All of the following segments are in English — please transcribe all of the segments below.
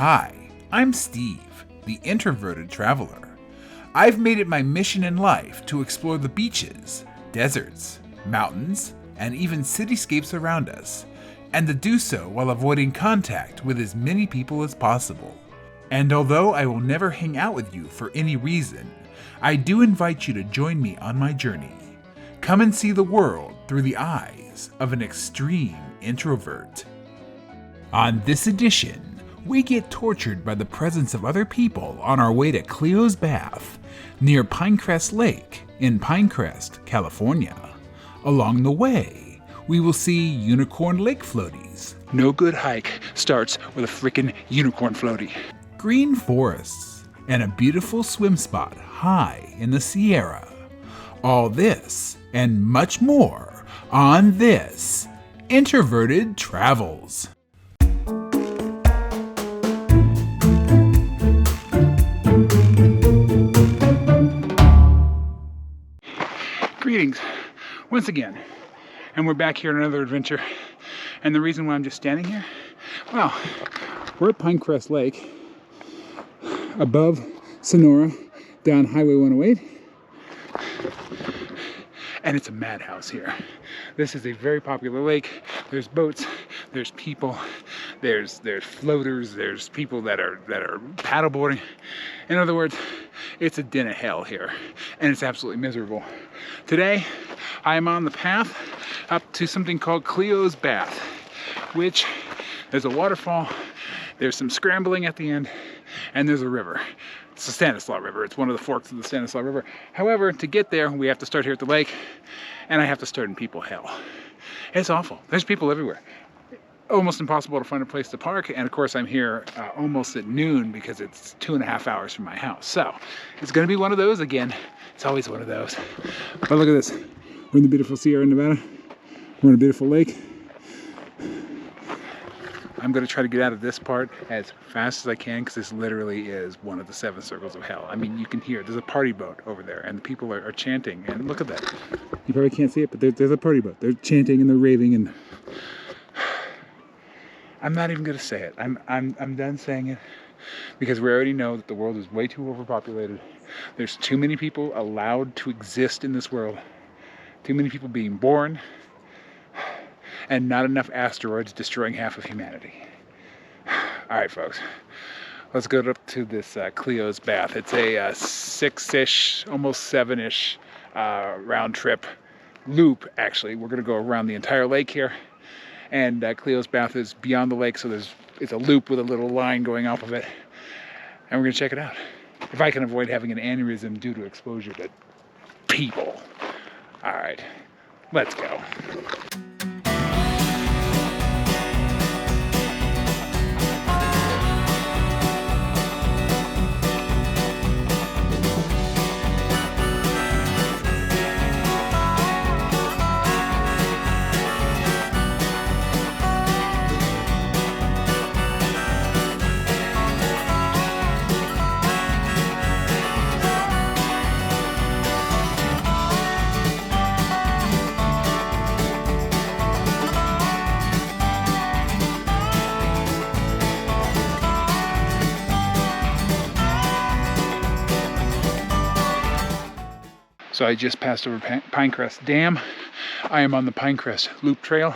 Hi, I'm Steve, the Introverted Traveler. I've made it my mission in life to explore the beaches, deserts, mountains, and even cityscapes around us, and to do so while avoiding contact with as many people as possible. And although I will never hang out with you for any reason, I do invite you to join me on my journey. Come and see the world through the eyes of an extreme introvert. On this edition, we get tortured by the presence of other people on our way to Cleo's Bath, near Pinecrest Lake in Pinecrest, California. Along the way, we will see unicorn lake floaties. No good hike starts with a frickin' unicorn floatie. Green forests, and a beautiful swim spot high in the Sierra. All this and much more on this Introverted Travels. Greetings once again, and we're back here on another adventure. And the reason why I'm just standing here, well, we're at Pinecrest Lake, above Sonora, down Highway 108, and it's a madhouse here. This is a very popular lake. There's boats, there's people, there's floaters, there's people that are paddleboarding. In other words, it's a den of hell here, and it's absolutely miserable. Today, I am on the path up to something called Cleo's Bath, which there's a waterfall, there's some scrambling at the end, and there's a river. It's the Stanislaus River. It's one of the forks of the Stanislaus River. However, to get there, we have to start here at the lake, and I have to start in people hell. It's awful. There's people everywhere. Almost impossible to find a place to park, and of course I'm here almost at noon because it's 2.5 hours from my house. So it's going to be one of those again. It's always one of those. But look at this. We're in the beautiful Sierra Nevada. We're in a beautiful lake. I'm going to try to get out of this part as fast as I can because this literally is one of the 7 circles of hell. I mean, you can hear there's a party boat over there and the people are chanting, and look at that. You probably can't see it, but there's a party boat. They're chanting and they're raving, and I'm not even going to say it. I'm done saying it because we already know that the world is way too overpopulated. There's too many people allowed to exist in this world. Too many people being born, and not enough asteroids destroying half of humanity. All right, folks, let's go up to this Cleo's Bath. It's a 6-ish, almost 7-ish round trip loop, actually. We're going to go around the entire lake here. And Cleo's Bath is beyond the lake, so it's a loop with a little line going off of it. And we're going to check it out. If I can avoid having an aneurysm due to exposure to people. All right, let's go. So I just passed over Pinecrest Dam. I am on the Pinecrest Loop Trail.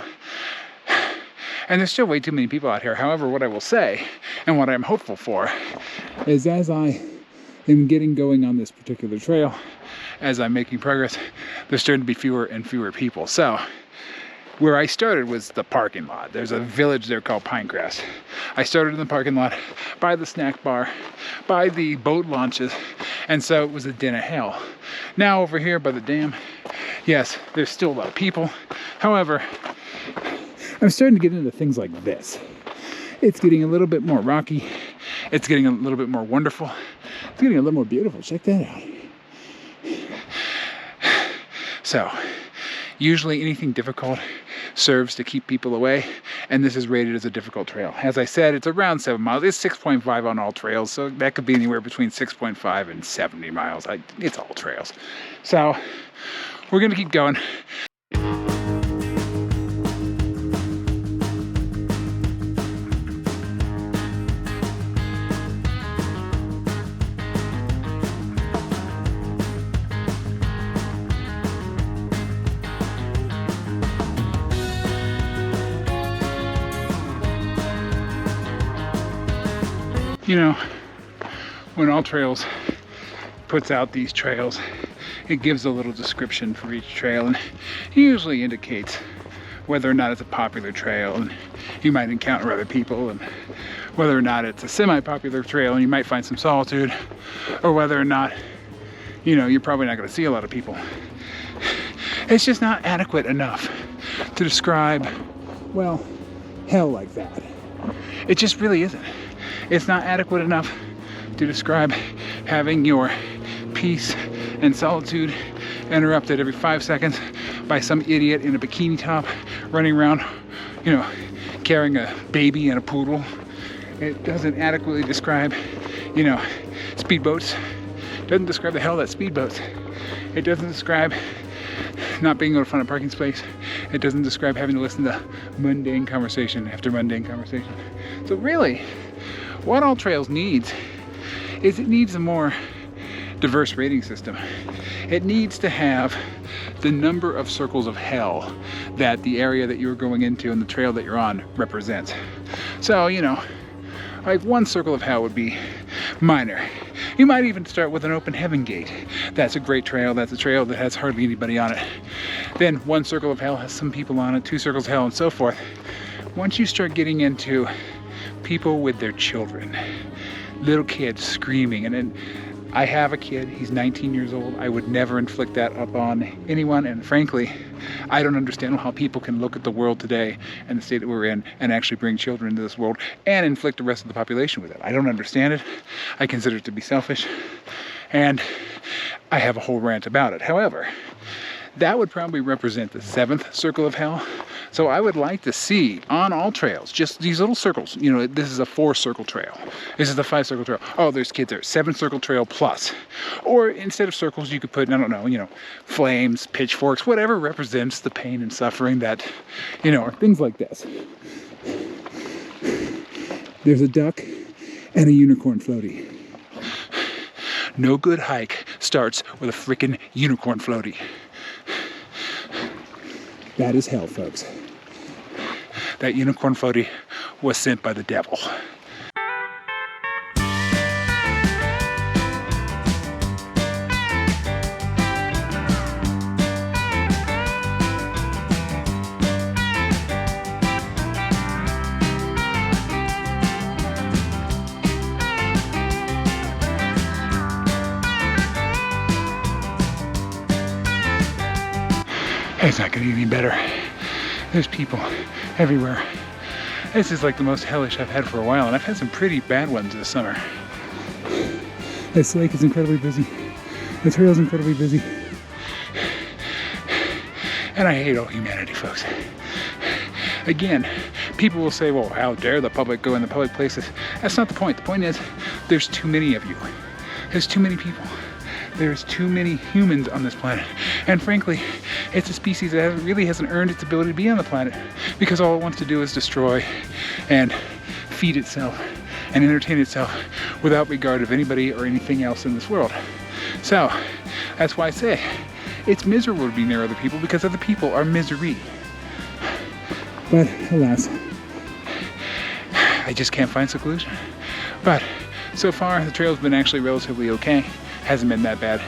And there's still way too many people out here. However, what I will say, and what I'm hopeful for, is as I am getting going on this particular trail, as I'm making progress, there's starting to be fewer and fewer people. So where I started was the parking lot. There's a village there called Pinecrest. I started in the parking lot, by the snack bar, by the boat launches, and so it was a den of hell. Now over here by the dam, yes, there's still a lot of people. However, I'm starting to get into things like this. It's getting a little bit more rocky. It's getting a little bit more wonderful. It's getting a little more beautiful. Check that out. So, usually anything difficult serves to keep people away, and this is rated as a difficult trail. As I said, it's around 7 miles. It's 6.5 on all trails, so that could be anywhere between 6.5 and 70 miles. It's all trails. So we're gonna keep going. You know, when All Trails puts out these trails, it gives a little description for each trail, and it usually indicates whether or not it's a popular trail and you might encounter other people, and whether or not it's a semi-popular trail and you might find some solitude, or whether or not, you know, you're probably not going to see a lot of people. It's just not adequate enough to describe, well, hell like that. It just really isn't. It's not adequate enough to describe having your peace and solitude interrupted every 5 seconds by some idiot in a bikini top running around, you know, carrying a baby and a poodle. It doesn't adequately describe, you know, speedboats. It doesn't describe the hell that speedboats. It doesn't describe not being able to find a parking space. It doesn't describe having to listen to mundane conversation after mundane conversation. So really, what All Trails needs is it needs a more diverse rating system. It needs to have the number of circles of hell that the area that you're going into and the trail that you're on represents. So, you know, like one circle of hell would be minor. You might even start with an open heaven gate. That's a great trail. That's a trail that has hardly anybody on it. Then one circle of hell has some people on it, 2 circles of hell, and so forth. Once you start getting into people with their children, little kids screaming, and then I have a kid, he's 19 years old. I would never inflict that upon anyone, and frankly, I don't understand how people can look at the world today and the state that we're in and actually bring children into this world and inflict the rest of the population with it. I don't understand it. I consider it to be selfish, and I have a whole rant about it. However, that would probably represent the 7th circle of hell. So I would like to see on All Trails just these little circles. You know, this is a 4-circle trail. This is the 5-circle trail. Oh, there's kids there. 7-circle trail plus. Or instead of circles, you could put, I don't know, you know, flames, pitchforks, whatever represents the pain and suffering that, you know, or things like this. There's a duck and a unicorn floatie. No good hike starts with a freaking unicorn floatie. That is hell, folks. That unicorn floatie was sent by the devil. It's not gonna get any better. There's people everywhere. This is like the most hellish I've had for a while, and I've had some pretty bad ones this summer. This lake is incredibly busy. The trail is incredibly busy. And I hate all humanity, folks. Again, people will say, well, how dare the public go in the public places? That's not the point. The point is, there's too many of you. There's too many people. There's too many humans on this planet. And frankly, it's a species that really hasn't earned its ability to be on the planet, because all it wants to do is destroy and feed itself and entertain itself without regard of anybody or anything else in this world. So that's why I say it's miserable to be near other people, because other people are misery. But alas, I just can't find solution. But so far, the trail's been actually relatively okay. Hasn't been that bad.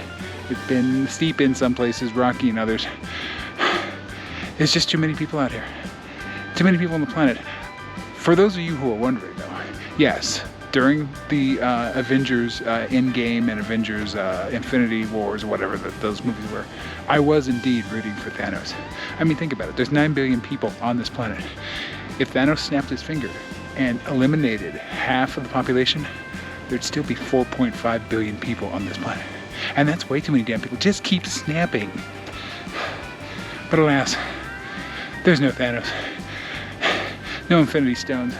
It's been steep in some places, rocky in others. There's just too many people out here. Too many people on the planet. For those of you who are wondering though, yes, during the Avengers Endgame and Avengers Infinity Wars, or whatever those movies were, I was indeed rooting for Thanos. I mean, think about it. There's 9 billion people on this planet. If Thanos snapped his finger and eliminated half of the population, there'd still be 4.5 billion people on this planet. And that's way too many damn people. Just keep snapping. But alas, there's no Thanos, no Infinity Stones,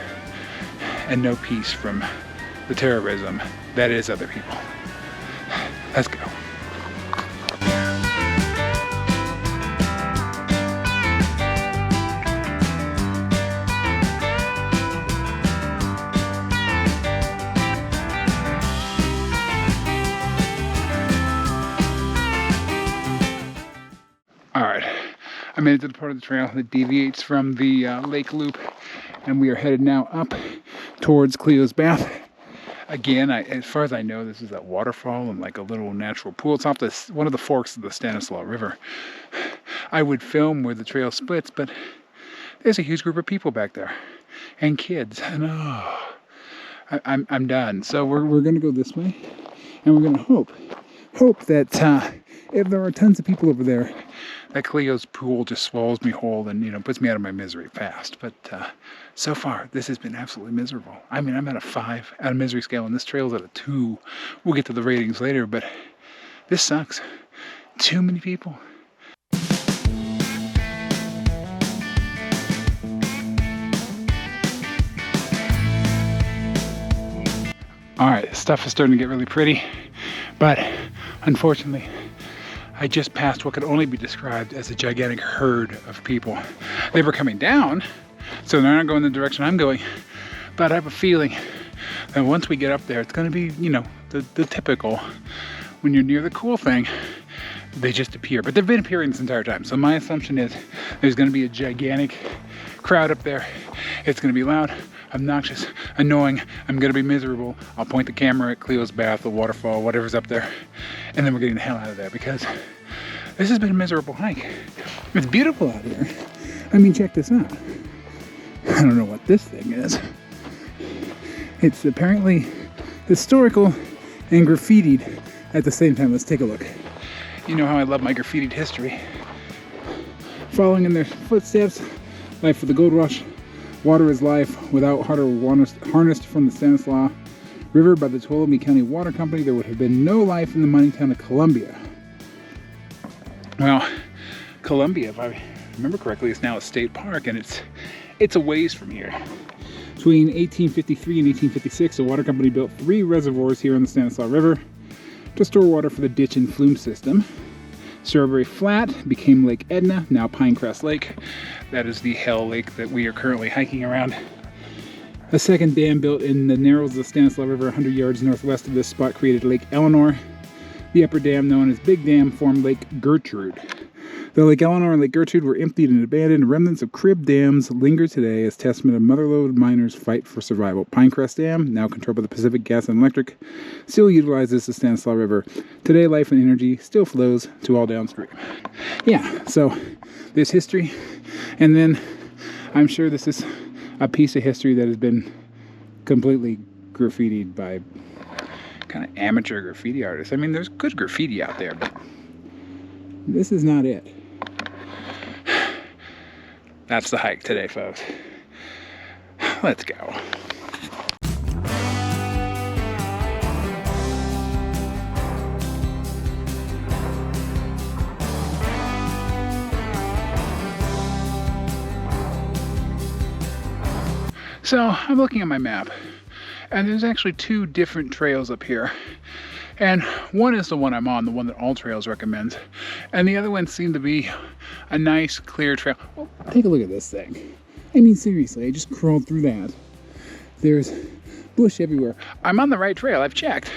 and no peace from the terrorism that is other people. Let's go. Alright, I made it to the part of the trail that deviates from the lake loop, and we are headed now up towards Cleo's bath. Again, as far as I know, this is a waterfall and like a little natural pool. It's off this one of the forks of the Stanislaus River. I would film where the trail splits, but there's a huge group of people back there and kids, and I'm done. So we're gonna go this way, and we're gonna hope that if there are tons of people over there, that Cleo's pool just swallows me whole and puts me out of my misery fast. But so far, this has been absolutely miserable. I mean, I'm at a 5 out of misery scale, and this trail's at a 2. We'll get to the ratings later, but this sucks. Too many people. All right, stuff is starting to get really pretty, but unfortunately, I just passed what could only be described as a gigantic herd of people. They were coming down, so they're not going the direction I'm going, but I have a feeling that once we get up there, it's gonna be, the typical, when you're near the cool thing, they just appear. But they've been appearing this entire time, so my assumption is there's gonna be a gigantic crowd up there. It's gonna be loud, obnoxious, annoying. I'm gonna be miserable. I'll point the camera at Cleo's bath, the waterfall, whatever's up there, and then we're getting the hell out of there because this has been a miserable hike. It's beautiful out here. I mean, check this out. I don't know what this thing is. It's apparently historical and graffitied at the same time. Let's take a look. You know how I love my graffitied history. Following in their footsteps, life for the gold rush. Water is life. Without water harnessed from the Stanislaus River by the Tuolumne County Water Company, there would have been no life in the mining town of Columbia. Well, Columbia, if I remember correctly, is now a state park, and it's a ways from here. Between 1853 and 1856, the water company built 3 reservoirs here on the Stanislaus River to store water for the ditch and flume system. Strawberry Flat became Lake Edna, now Pinecrest Lake. That is the hell lake that we are currently hiking around. A second dam built in the narrows of the Stanislaus River 100 yards northwest of this spot created Lake Eleanor. The upper dam, known as Big Dam, formed Lake Gertrude. Though Lake Eleanor and Lake Gertrude were emptied and abandoned, remnants of crib dams linger today as testament of motherlode miners' fight for survival. Pinecrest Dam, now controlled by the Pacific Gas and Electric, still utilizes the Stanislaus River. Today, life and energy still flows to all downstream. Yeah, so there's history, and then I'm sure this is a piece of history that has been completely graffitied by kind of amateur graffiti artists. I mean, there's good graffiti out there, but this is not it. That's the hike today, folks. Let's go. So I'm looking at my map, and there's actually 2 different trails up here. And one is the one I'm on, the one that All Trails recommends. And the other one seemed to be a nice, clear trail. Well, take a look at this thing. I mean, seriously, I just crawled through that. There's bush everywhere. I'm on the right trail, I've checked.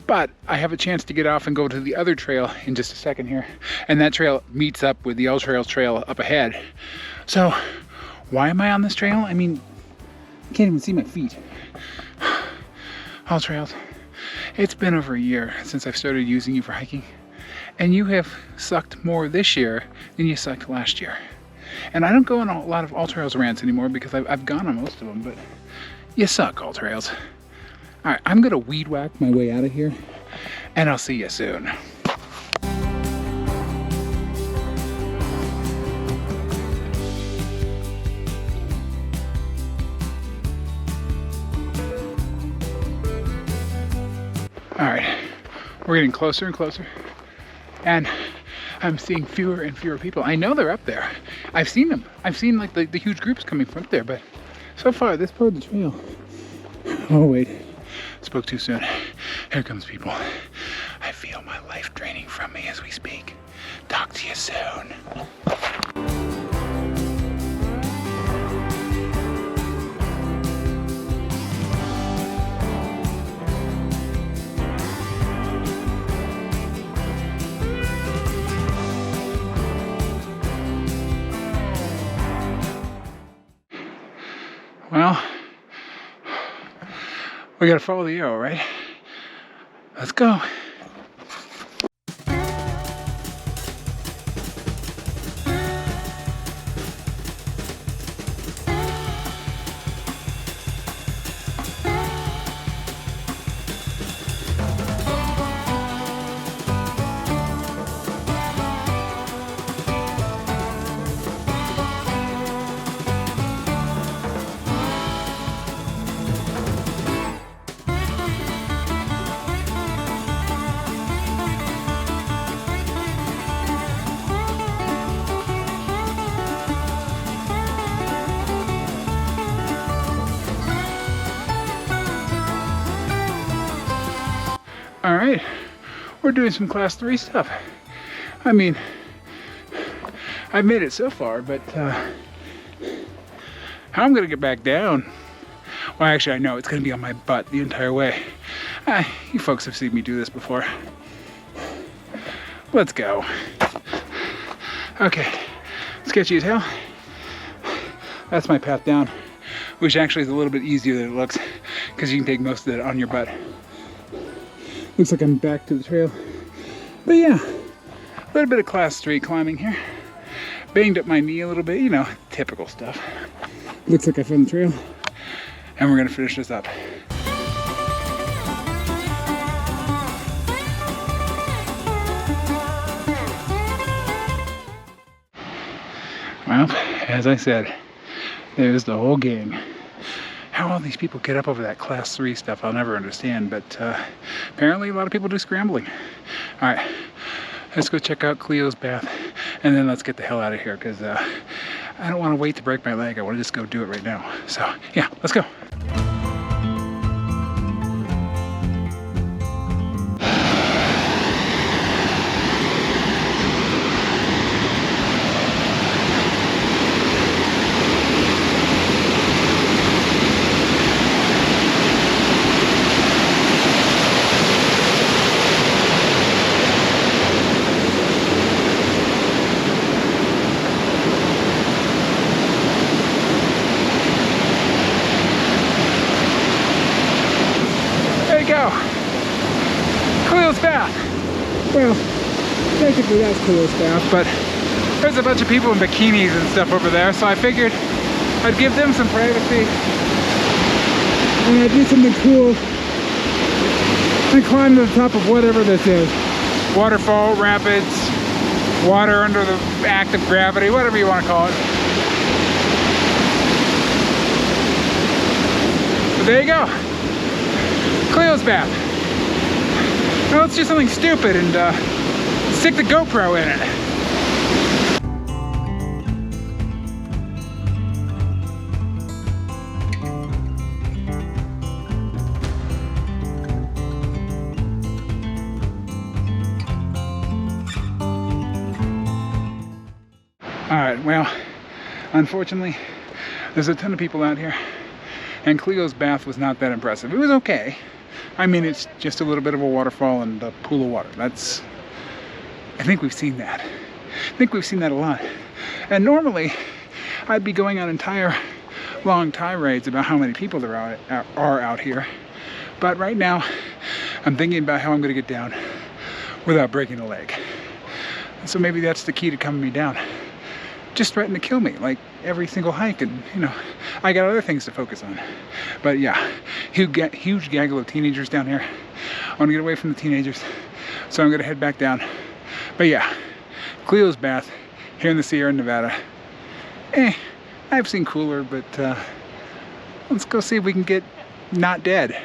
But I have a chance to get off and go to the other trail in just a second here. And that trail meets up with the All Trails trail up ahead. So, why am I on this trail? I mean, I can't even see my feet. All Trails. It's been over a year since I've started using you for hiking, and you have sucked more this year than you sucked last year. And I don't go on a lot of All Trails rants anymore because I've gone on most of them, but you suck, All Trails. All right, I'm gonna weed whack my way out of here, and I'll see you soon. All right, we're getting closer and closer, and I'm seeing fewer and fewer people. I know they're up there. I've seen them. I've seen like the huge groups coming from up there, but so far this part of the trail. Oh wait, spoke too soon. Here comes people. I feel my life draining from me as we speak. Talk to you soon. Well, We gotta follow the arrow, right? Let's go. All right, we're doing some class 3 stuff. I mean, I've made it so far, but how I'm gonna get back down? Well, actually, I know it's gonna be on my butt the entire way. You folks have seen me do this before. Let's go. Okay, sketchy as hell. That's my path down, which actually is a little bit easier than it looks because you can take most of it on your butt. Looks like I'm back to the trail. But yeah, a little bit of class 3 climbing here. Banged up my knee a little bit, you know, typical stuff. Looks like I found the trail. And we're gonna finish this up. Well, as I said, there's the whole gang. How all these people get up over that class 3 stuff, I'll never understand, but apparently a lot of people do scrambling. All right, let's go check out Cleo's bath, and then let's get the hell out of here, because I don't want to wait to break my leg. I want to just go do it right now. So yeah, let's go. Cleo's bath. Well, technically that's Cleo's bath, but there's a bunch of people in bikinis and stuff over there, so I figured I'd give them some privacy and I'd do something cool and climb to the top of whatever this is. Waterfall, rapids, water under the act of gravity, whatever you want to call it. But there you go. Cleo's bath. Now let's do something stupid and stick the GoPro in it. Alright, well, unfortunately, there's a ton of people out here, and Cleo's bath was not that impressive. It was okay. I mean, it's just a little bit of a waterfall and a pool of water. I think we've seen that. I think we've seen that a lot. And normally, I'd be going on entire long tirades about how many people there are out here. But right now, I'm thinking about how I'm going to get down without breaking a leg. So maybe that's the key to coming me down. Just threaten to kill me, like every single hike, and you know, I got other things to focus on. But yeah, huge gaggle of teenagers down here. I want to get away from the teenagers, so I'm gonna head back down. But yeah, Cleo's bath here in the Sierra Nevada. I've seen cooler, but let's go see if we can get not dead.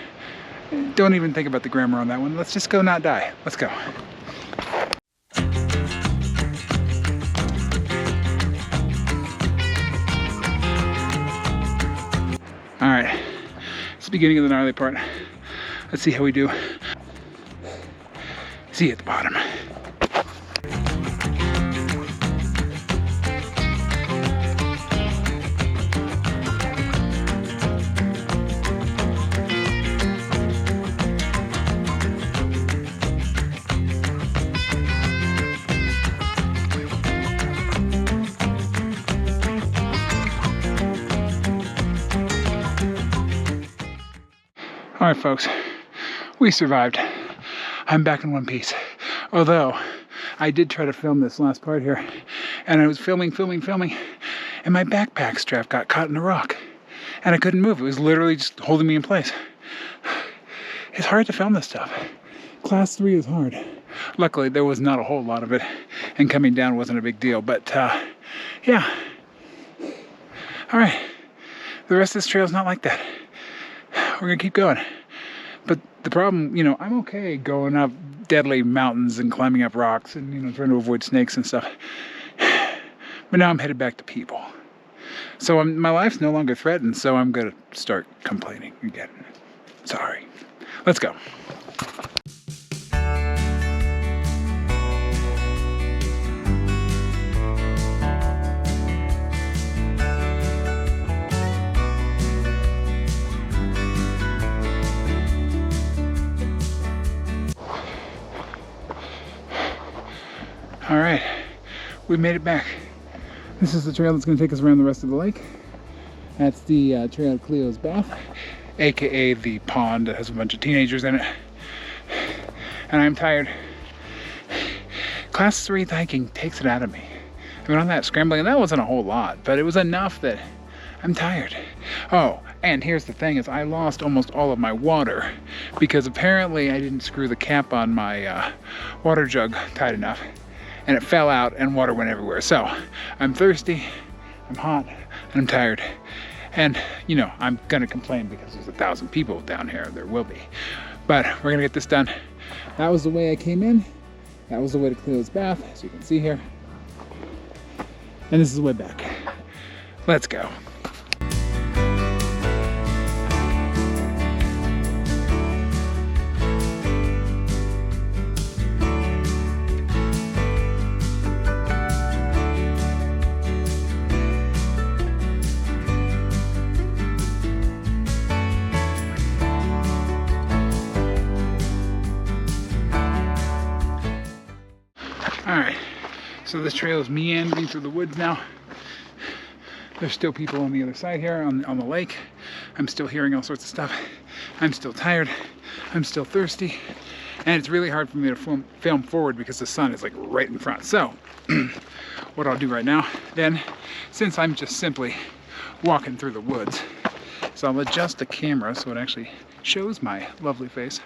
Don't even think about the grammar on that one. Let's just go not die. Let's go. All right, it's the beginning of the gnarly part. Let's see how we do. See you at the bottom. All right, folks, we survived. I'm back in one piece. Although, I did try to film this last part here, and I was filming, and my backpack strap got caught in a rock, and I couldn't move. It was literally just holding me in place. It's hard to film this stuff. Class 3 is hard. Luckily, there was not a whole lot of it, and coming down wasn't a big deal, but yeah. All right, the rest of this trail is not like that. We're gonna keep going. But the problem, I'm okay going up deadly mountains and climbing up rocks and, trying to avoid snakes and stuff. But now I'm headed back to people. So my life's no longer threatened, so I'm gonna start complaining again. Sorry. Let's go. All right, we made it back. This is the trail that's going to take us around the rest of the lake. That's the trail to Cleo's bath, aka the pond that has a bunch of teenagers in it. And I'm tired. Class 3 hiking takes it out of me. I mean, on that scrambling, that wasn't a whole lot, but it was enough that I'm tired. Oh, and here's the thing is I lost almost all of my water because apparently I didn't screw the cap on my water jug tight enough. And it fell out and water went everywhere. So I'm thirsty, I'm hot, and I'm tired. And I'm gonna complain because there's 1,000 people down here. There will be. But we're gonna get this done. That was the way I came in. That was the way to Cleo's bath, as you can see here. And this is the way back. Let's go. Alright, so this trail is meandering through the woods now. There's still people on the other side here on the lake. I'm still hearing all sorts of stuff. I'm still tired. I'm still thirsty. And it's really hard for me to film forward because the sun is like right in front. So, what I'll do right now, then, since I'm just simply walking through the woods, so I'll adjust the camera so it actually shows my lovely face.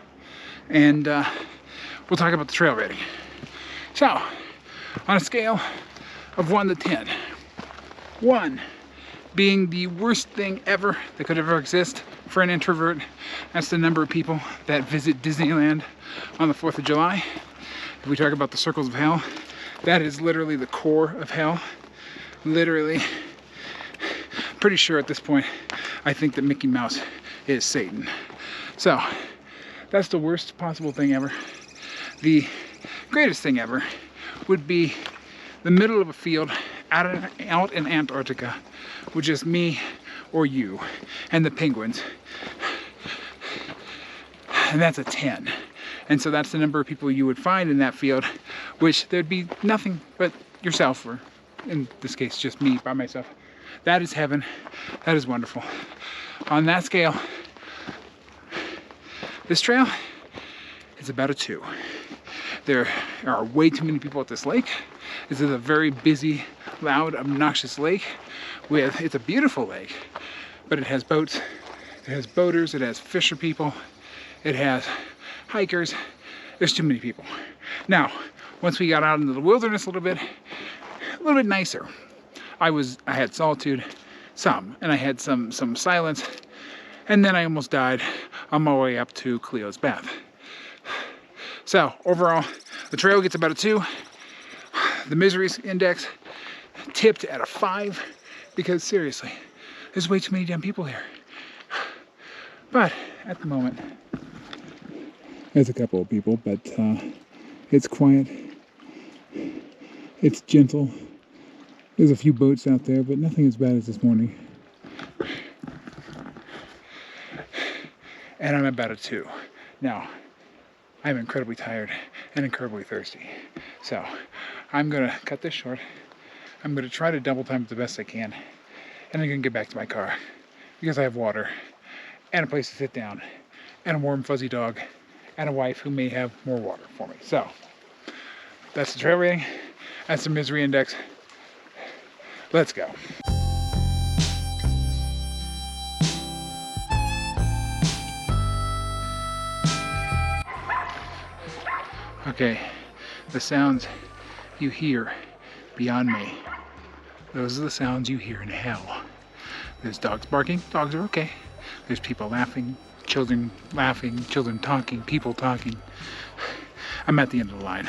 And we'll talk about the trail rating. So, on a scale of 1 to 10, 1 being the worst thing ever that could ever exist for an introvert, that's the number of people that visit Disneyland on the 4th of July. If we talk about the circles of hell, that is literally the core of hell. Literally, pretty sure at this point, I think that Mickey Mouse is Satan. So, that's the worst possible thing ever. The greatest thing ever would be the middle of a field out in Antarctica with just me or you and the penguins. And that's a 10. And so that's the number of people you would find in that field, which there'd be nothing but yourself, or in this case, just me by myself. That is heaven. That is wonderful. On that scale, this trail is about a 2. There are way too many people at this lake. This is a very busy, loud, obnoxious lake. It's a beautiful lake, but it has boats, it has boaters, it has fisher people, it has hikers. There's too many people. Now, once we got out into the wilderness a little bit nicer. I had solitude, and I had some silence, and then I almost died on my way up to Cleo's bath. So overall, the trail gets about a 2. The misery index tipped at a 5 because seriously, there's way too many damn people here. But at the moment, there's a couple of people, but it's quiet. It's gentle. There's a few boats out there, but nothing as bad as this morning. And I'm about a 2. Now, I'm incredibly tired and incredibly thirsty. So I'm gonna cut this short. I'm gonna try to double time it the best I can. And I'm gonna get back to my car because I have water and a place to sit down and a warm fuzzy dog and a wife who may have more water for me. So that's the trail rating. That's the misery index. Let's go. Okay, the sounds you hear beyond me, those are the sounds you hear in hell. There's dogs barking, dogs are okay. There's people laughing, children talking, people talking. I'm at the end of the line.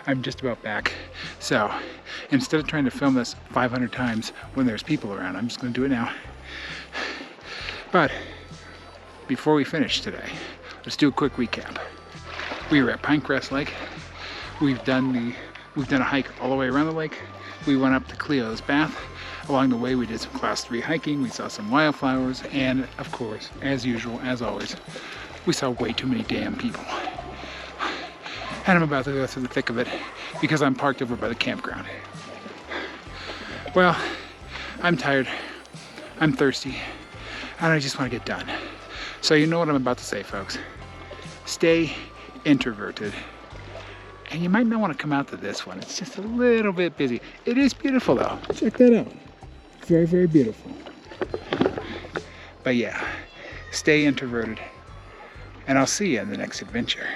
I'm just about back. So instead of trying to film this 500 times when there's people around, I'm just gonna do it now. But before we finish today, let's do a quick recap. We were at Pinecrest Lake. We've done a hike all the way around the lake. We went up to Cleo's bath. Along the way, we did some class 3 hiking. We saw some wildflowers, and of course, as usual, as always, we saw way too many damn people. And I'm about to go through the thick of it because I'm parked over by the campground. Well, I'm tired, I'm thirsty, and I just want to get done. So you know what I'm about to say, folks. Stay introverted. And you might not want to come out to this one. It's just a little bit busy. It is beautiful though. Check that out. Very, very beautiful. But yeah, stay introverted. And I'll see you in the next adventure.